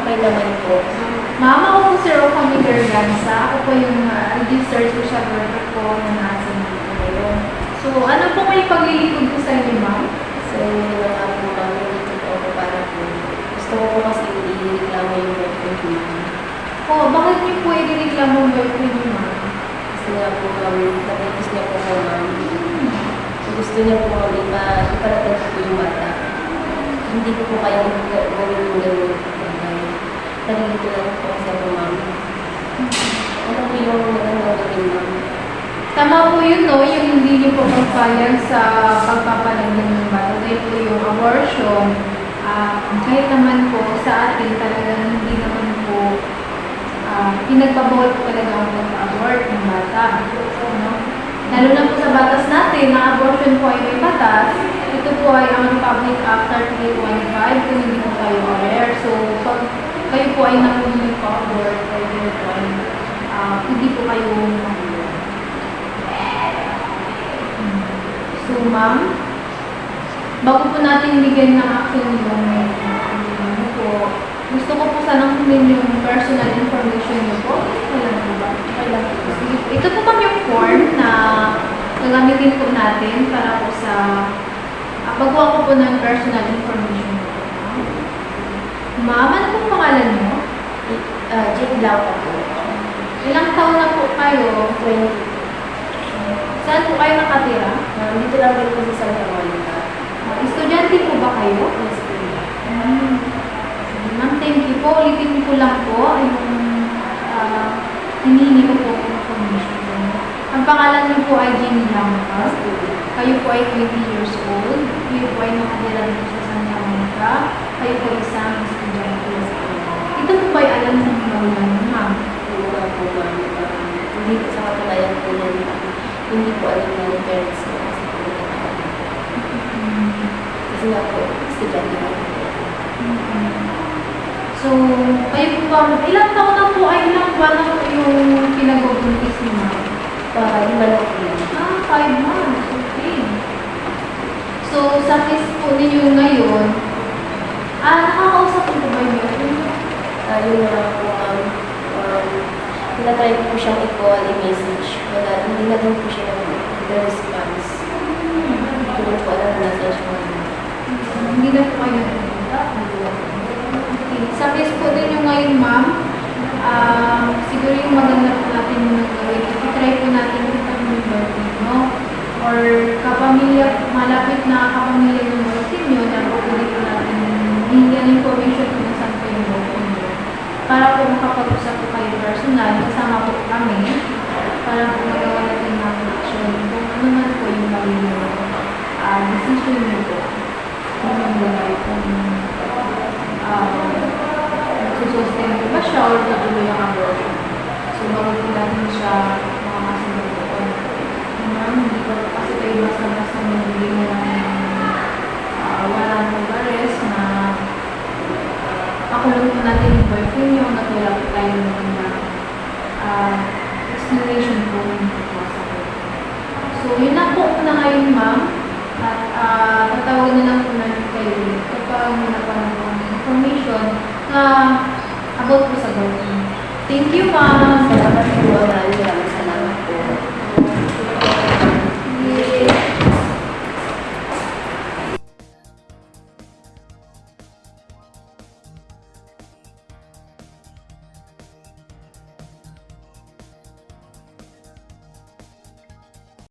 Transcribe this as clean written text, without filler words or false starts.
Okay naman po. Ma'am, ako po si Roca Garganza. Ako po yung registered social worker po na nasa dito ngayon. So, ano po may paglilingkod ko sa inyo, ma'am? So, yun na nga po ma'am, dito po ako para po. Gusto ko po kasi i-reklamo yung boyfriend ko. Oh, bakit niyo po i-reklamo ang boyfriend niyo, ma'am? Kasi nga po ma'am, natikis niya po po ma'am. So, gusto niya po ma'am, ipalatag po yung bata. Hindi ko po kaya gawin yung gano'n. Nalilito lang po kasi ako ma'am. Ano po yung magandang gawin ma'am? Tama po yun, no? Yung hindi niyo po magpayag sa pagpapalagyan ng bata. Dahil po yung abortion, kahit naman po sa atin talagang hindi naman po pinagbabawal po talaga ang pag-abort ng bata. No? Lalo na po sa batas natin, na abortion po ay may batas. Ito po ay ang Republic Act 3815 kung hindi po kayo aware. So, pag kayo po ay nahuli po abort, hindi po kayo mahuli. So, ma'am, bago po natin bigyan ng action yung ano po, gusto ko po sanang kunin yung personal information niyo po. Kailan po ba? Kailan po. Ito po ma'am yung form na gagamitin po natin para po sa pagkuha ko po ng personal information niyo po. Ma'am, ano pong pangalan niyo? Jade Blanco po. Ilang taon na po kayo? 20. Saan po kayo nakatira? Dito lang din po sa Santa Monica. Estudyante po ba kayo? Yes po. Ma'am, thank you po. Ulitin ko lang po yung hinini ko po information. Ang pangalan niyo po ay Jenny Lampas. Kayo po ay 20 years old. Kayo po ay nakatira dito sa Santa Monica. Kayo po isang estudyante. Ito po ba ay alam sa mga ulan niyo, ma'am? Hindi nga po ma'am. Hindi po sa katunayan po yan. Hindi po alam ng parents ko kasi po kasi nga po, estudyante na po. So, kayo po ba, ilang taon na po ay ilang buwan na po yung pinag-ubuntis niyo, ma'am? Para lima na po yun. 5 months. Okay. So, sa case po ninyo ngayon, nakakausap niyo po ba yung boyfriend? Yun na lang po tinatry ko po siyang i-call, i-message. Wala, hindi na din po siya nag-response. Hindi ko po alam na saan siya Hindi na po kayo nagpunta? Okay. Sa case po ninyo ngayon, ma'am, siguro yung maganda po natin muna gawin. I-try po natin kung yung boyfriend, no? Or kapamilya, malapit na kapamilya yung boyfriend nyo, na po pwede po natin hinggan information kung saan po yung boyfriend nyo. Para po makapag-usap po kayo personal, kasama po kami, para po magawa natin ng action kung ano man po yung magiging decision nyo po. Kung yung gagawin kung sustain ko ba siya or tutuloy ang abortion. So, bago po natin siya makakasunod po. Ma'am, hindi ko kasi kayo basta-basta magbigay na wala ng arrest na makulong po natin yung boyfriend nyo na wala po tayo ng explanation po yung pagkasa ko. So, yun na po na ngayon, ma'am. At tatawag na lang po namin kayo kapag may napanong po ng information na about po sa boyfriend. Thank you, ma'am. Salamat po. Maraming